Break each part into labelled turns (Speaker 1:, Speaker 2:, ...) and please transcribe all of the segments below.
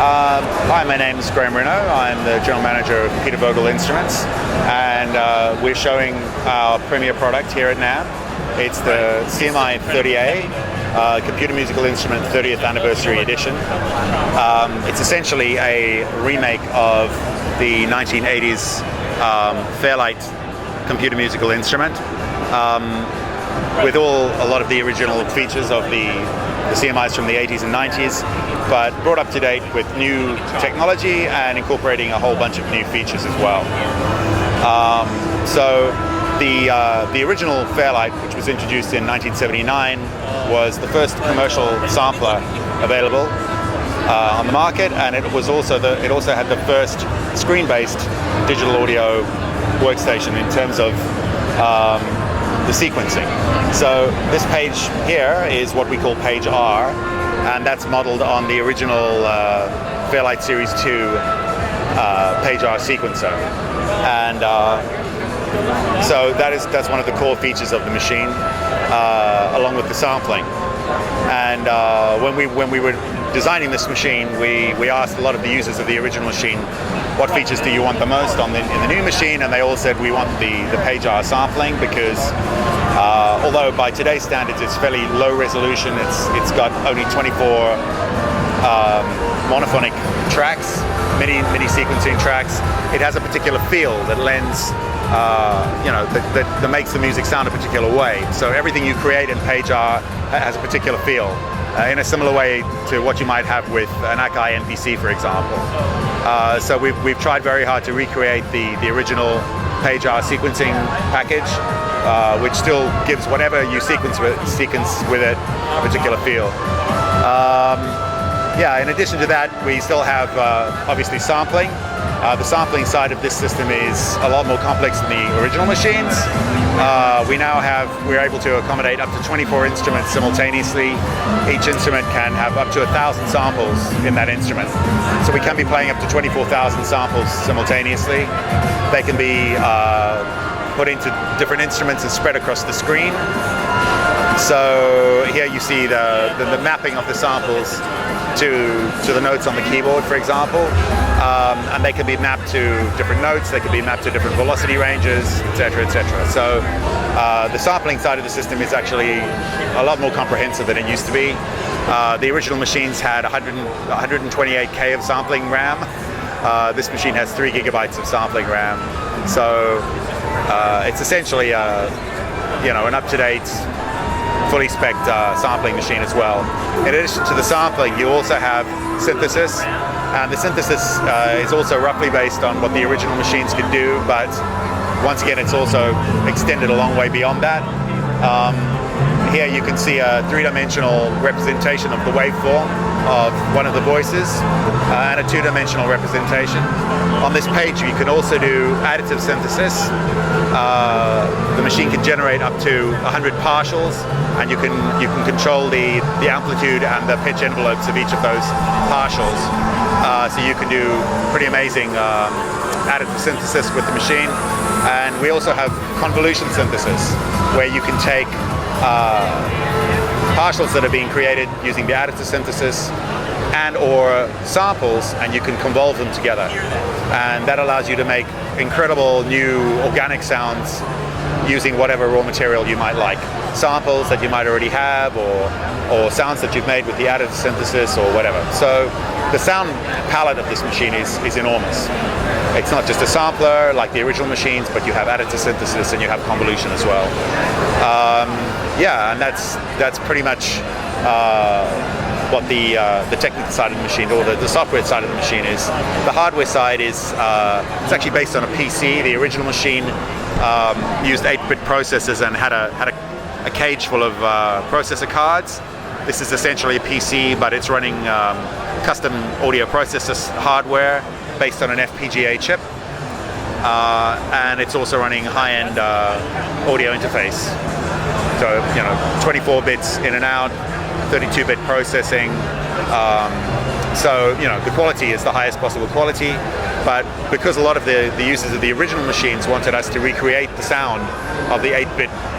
Speaker 1: Hi, my name is Graham Renault. I'm the General Manager of Peter Vogel Instruments, and we're showing our premier product here at NAMM. It's the CMI30A Computer Musical Instrument 30th Anniversary Edition. It's essentially a remake of the 1980s FairLight computer musical instrument, with a lot of the original features of the CMIs from the 80s and 90s, but brought up to date with new technology and incorporating a whole bunch of new features as well. So the original FairLight, which was introduced in 1979, was the first commercial sampler available on the market, and it also had the first screen-based digital audio workstation in terms of the sequencing. So this page here is what we call page R, and that's modeled on the original FairLight Series 2 page R sequencer. And so that's one of the core features of the machine, along with the sampling. And when we were designing this machine, we asked a lot of the users of the original machine, what features do you want the most in the new machine? And they all said, we want the page R sampling, because although by today's standards it's fairly low resolution, it's got only 24 monophonic tracks, MIDI sequencing tracks. It has a particular feel that lends, that makes the music sound a particular way. So everything you create in page R has a particular feel, in a similar way to what you might have with an Akai MPC, for example. So we've tried very hard to recreate the original page R sequencing package, which still gives whatever you sequence with it a particular feel. In addition to that, we still have obviously sampling. The sampling side of this system is a lot more complex than the original machines. We're able to accommodate up to 24 instruments simultaneously. Each instrument can have up to 1,000 samples in that instrument. So we can be playing up to 24,000 samples simultaneously. They can be put into different instruments and spread across the screen. So here you see the mapping of the samples to the notes on the keyboard, for example, and they can be mapped to different notes, they can be mapped to different velocity ranges, etc., etc. So the sampling side of the system is actually a lot more comprehensive than it used to be. The original machines had 128K of sampling RAM. This machine has 3 gigabytes of sampling RAM. So it's essentially an up-to-date, fully spec'd sampling machine as well. In addition to the sampling, you also have synthesis, and the synthesis is also roughly based on what the original machines could do, but once again it's also extended a long way beyond that. Here you can see a 3-dimensional representation of the waveform of one of the voices, and a 2-dimensional representation. On this page you can also do additive synthesis. The machine can generate up to 100 partials, and you can control the amplitude and the pitch envelopes of each of those partials. So you can do pretty amazing additive synthesis with the machine. And we also have convolution synthesis, where you can take partials that are being created using the additive synthesis and or samples, and you can convolve them together. And that allows you to make incredible new organic sounds using whatever raw material you might like. Samples that you might already have, or sounds that you've made with the additive synthesis or whatever. So the sound palette of this machine is enormous. It's not just a sampler like the original machines, but you have additive synthesis and you have convolution as well. And that's pretty much what the technical side of the machine, or the software side of the machine is. The hardware side is it's actually based on a PC. The original machine used 8-bit processors and had a cage full of processor cards. This is essentially a PC, but it's running custom audio processor hardware based on an FPGA chip, and it's also running high-end audio interface. So 24 bits in and out, 32-bit processing. So the quality is the highest possible quality, but because a lot of the users of the original machines wanted us to recreate the sound of the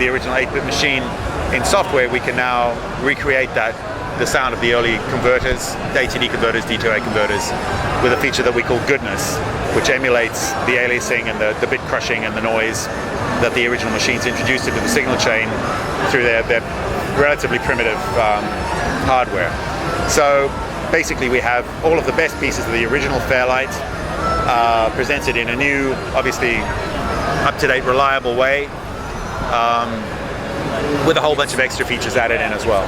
Speaker 1: original 8-bit machine in software, we can now recreate that the sound of the early converters, ATD converters, D2A converters, with a feature that we call goodness, which emulates the aliasing and the bit crushing and the noise that the original machines introduced into the signal chain through their relatively primitive hardware. So basically we have all of the best pieces of the original FairLight presented in a new, obviously up-to-date, reliable way, with a whole bunch of extra features added in as well.